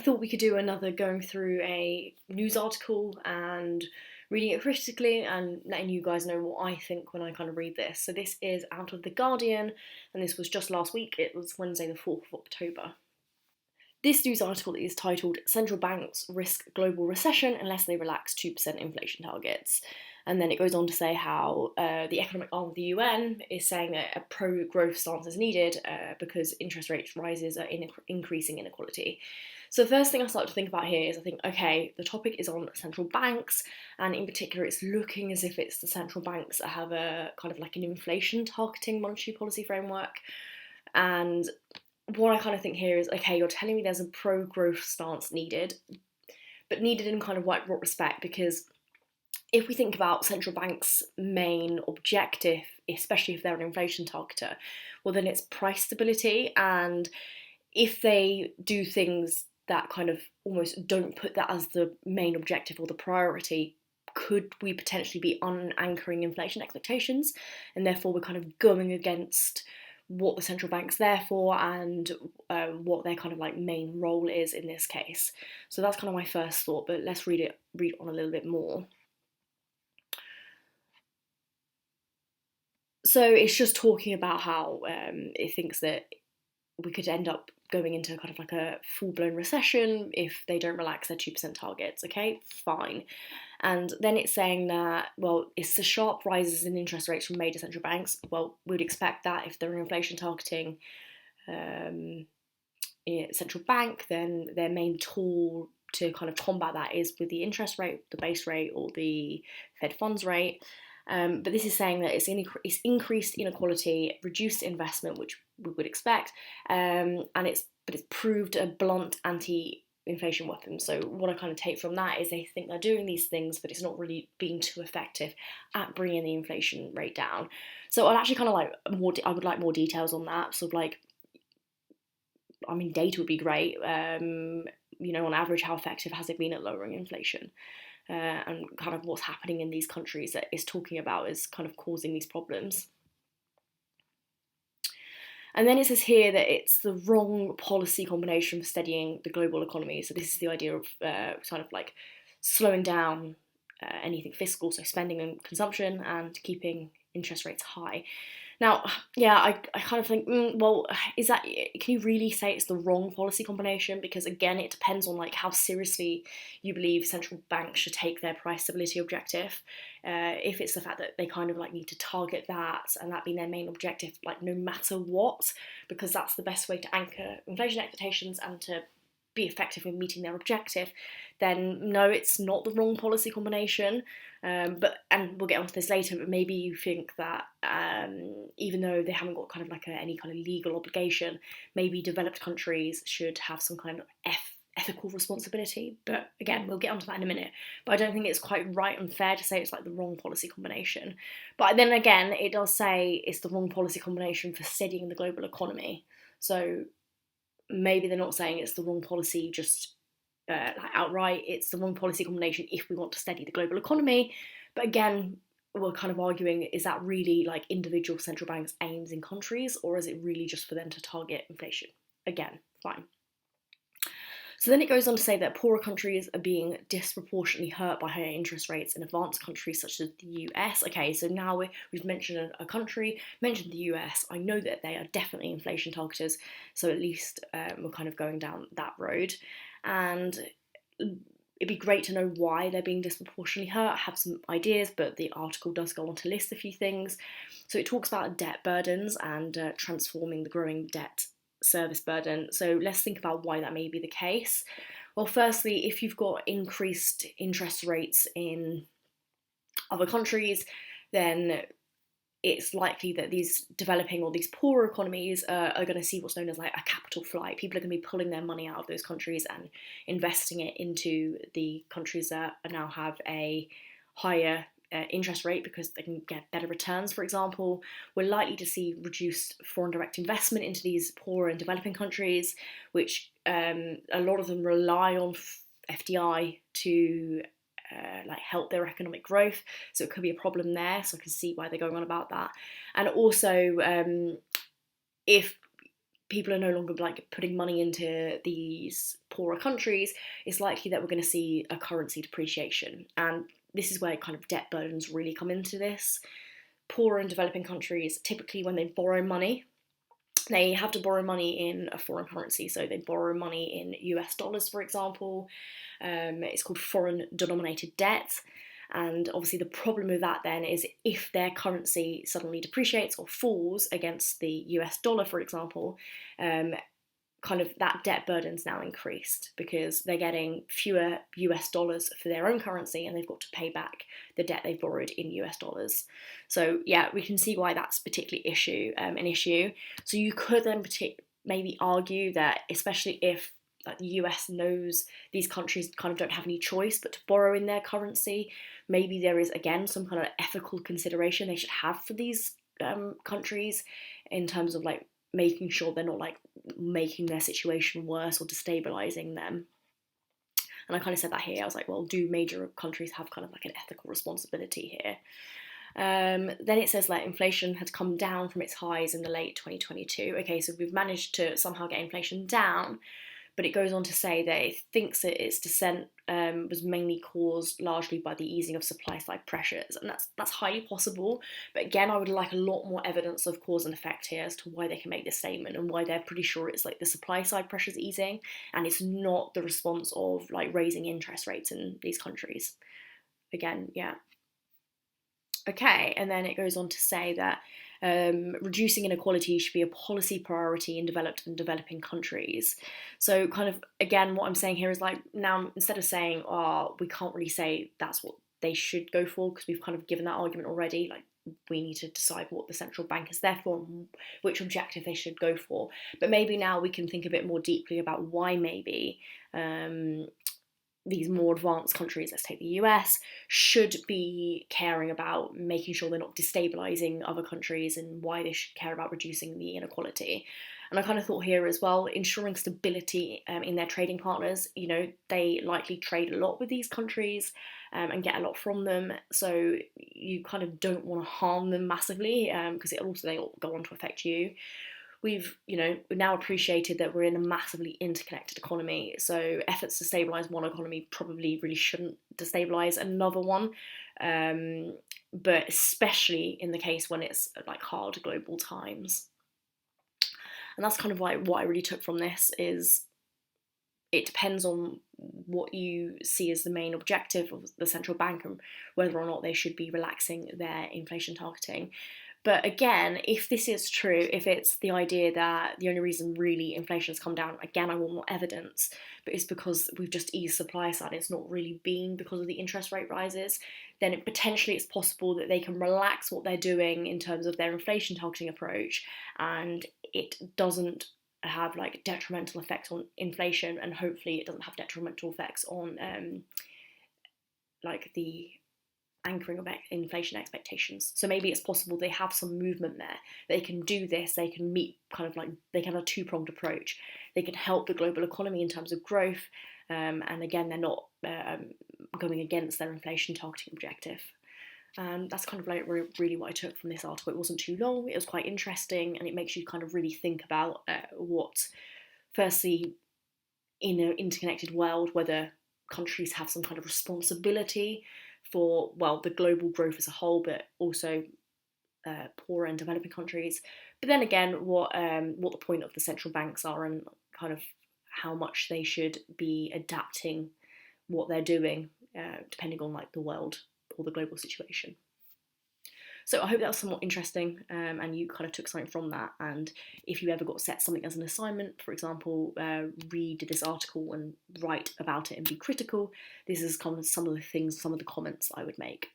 thought we could do another going through a news article and reading it critically and letting you guys know what I think when I kind of read this. So this is out of The Guardian, and this was just last week. It was Wednesday the 4th of October. This news article is titled "Central Banks Risk Global Recession Unless They Relax 2% Inflation Targets." And then it goes on to say how the economic arm of the UN is saying that a pro-growth stance is needed because interest rates rises are increasing inequality. So the first thing I start to think about here is I think, okay, the topic is on central banks, and in particular it's looking as if it's the central banks that have a kind of like an inflation targeting monetary policy framework. And what I kind of think here is, okay, you're telling me there's a pro-growth stance needed, but needed in kind of like what respect? Because if we think about central banks' main objective, especially if they're an inflation targeter, well then it's price stability. And if they do things that kind of almost don't put that as the main objective or the priority, could we potentially be unanchoring inflation expectations? And therefore we're kind of going against what the central bank's there for and what their kind of like main role is in this case. So that's kind of my first thought, but let's read on a little bit more. So it's just talking about how it thinks that we could end up going into kind of like a full-blown recession if they don't relax their 2% targets. Okay, fine. And then it's saying that, well, it's the sharp rises in interest rates from major central banks. Well, we'd expect that if they're an inflation targeting central bank, then their main tool to kind of combat that is with the interest rate, the base rate, or the Fed funds rate. But this is saying that it's increased inequality, reduced investment, which we would expect, and it's proved a blunt anti-inflation weapon. So what I kind of take from that is they think they're doing these things, but it's not really being too effective at bringing the inflation rate down. So I'd actually kind of like I would like more details on that. Sort of like, I mean, data would be great. On average, how effective has it been at lowering inflation? And kind of what's happening in these countries that it's talking about is kind of causing these problems. And then it says here that it's the wrong policy combination for steadying the global economy. So this is the idea of kind of like slowing down anything fiscal, so spending and consumption, and keeping interest rates high. Now, yeah, I kind of think, well, can you really say it's the wrong policy combination? Because again, it depends on like how seriously you believe central banks should take their price stability objective. If it's the fact that they kind of like need to target that and that being their main objective, like no matter what, because that's the best way to anchor inflation expectations and to be effective in meeting their objective, then no, it's not the wrong policy combination. And we'll get onto this later, but maybe you think that even though they haven't got kind of like any kind of legal obligation, maybe developed countries should have some kind of ethical responsibility. But again, we'll get onto that in a minute. But I don't think it's quite right and fair to say it's like the wrong policy combination. But then again, it does say it's the wrong policy combination for steadying the global economy. So maybe they're not saying it's the wrong policy just like outright. It's the wrong policy combination if we want to steady the global economy. But again, we're kind of arguing, is that really like individual central banks' aims in countries, or is it really just for them to target inflation? Again, fine. So then it goes on to say that poorer countries are being disproportionately hurt by higher interest rates in advanced countries such as the US. Okay, so now we've mentioned a country, mentioned the US. I know that they are definitely inflation targeters, so at least we're kind of going down that road. And it'd be great to know why they're being disproportionately hurt. I have some ideas, but the article does go on to list a few things. So it talks about debt burdens and transforming the growing debt service burden. So let's think about why that may be the case. Well, firstly, if you've got increased interest rates in other countries, then it's likely that these developing or these poorer economies are going to see what's known as like a capital flight. People are going to be pulling their money out of those countries and investing it into the countries that now have a higher interest rate because they can get better returns, for example. We're likely to see reduced foreign direct investment into these poorer and developing countries, which a lot of them rely on FDI to help their economic growth. So it could be a problem there. So I can see why they're going on about that. And also, if people are no longer like putting money into these poorer countries, it's likely that we're going to see a currency depreciation. And this is where kind of debt burdens really come into this. Poorer and developing countries, typically when they borrow money, they have to borrow money in a foreign currency. So they borrow money in US dollars, for example. It's called foreign denominated debt. And obviously the problem with that then is if their currency suddenly depreciates or falls against the US dollar, for example, kind of that debt burden's now increased because they're getting fewer US dollars for their own currency and they've got to pay back the debt they've borrowed in US dollars. So yeah, we can see why that's particularly an issue. So you could then maybe argue that, especially if like the US knows these countries kind of don't have any choice but to borrow in their currency, maybe there is again some kind of ethical consideration they should have for these countries in terms of like making sure they're not like making their situation worse or destabilizing them. And I kind of said that here. I was like, well, do major countries have kind of like an ethical responsibility here? Then it says that inflation had come down from its highs in the late 2022. Okay, so we've managed to somehow get inflation down, but it goes on to say that it thinks that its descent was mainly caused largely by the easing of supply side pressures, and that's highly possible. But again, I would like a lot more evidence of cause and effect here as to why they can make this statement and why they're pretty sure it's like the supply side pressures easing and it's not the response of like raising interest rates in these countries. Again, yeah. Okay, and then it goes on to say that reducing inequality should be a policy priority in developed and developing countries. So kind of, again, what I'm saying here is like, now instead of saying, oh, we can't really say that's what they should go for because we've kind of given that argument already, like we need to decide what the central bank is there for and which objective they should go for. But maybe now we can think a bit more deeply about why maybe these more advanced countries, let's take the US, should be caring about making sure they're not destabilising other countries and why they should care about reducing the inequality. And I kind of thought here as well, ensuring stability in their trading partners. You know, they likely trade a lot with these countries and get a lot from them. So you kind of don't want to harm them massively because they'll go on to affect you. We've now appreciated that we're in a massively interconnected economy, so efforts to stabilise one economy probably really shouldn't destabilise another one, but especially in the case when it's like hard global times. And that's kind of like what I really took from this is it depends on what you see as the main objective of the central bank and whether or not they should be relaxing their inflation targeting. But again, if this is true, if it's the idea that the only reason really inflation has come down, again, I want more evidence, but it's because we've just eased supply side, it's not really been because of the interest rate rises, then potentially it's possible that they can relax what they're doing in terms of their inflation targeting approach, and it doesn't have like detrimental effects on inflation, and hopefully it doesn't have detrimental effects on like the anchoring of inflation expectations. So maybe it's possible they have some movement there. They can do this, they can meet kind of like, they can have a two-pronged approach. They can help the global economy in terms of growth, and again, they're not going against their inflation targeting objective. That's kind of like really what I took from this article. It wasn't too long, it was quite interesting, and it makes you kind of really think about what, firstly, in an interconnected world, whether countries have some kind of responsibility for, well, the global growth as a whole, but also poorer and developing countries. But then again, what the point of the central banks are and kind of how much they should be adapting what they're doing depending on like the world or the global situation. So I hope that was somewhat interesting and you kind of took something from that. And if you ever got set something as an assignment, for example, read this article and write about it and be critical, this is kind of some of the comments I would make.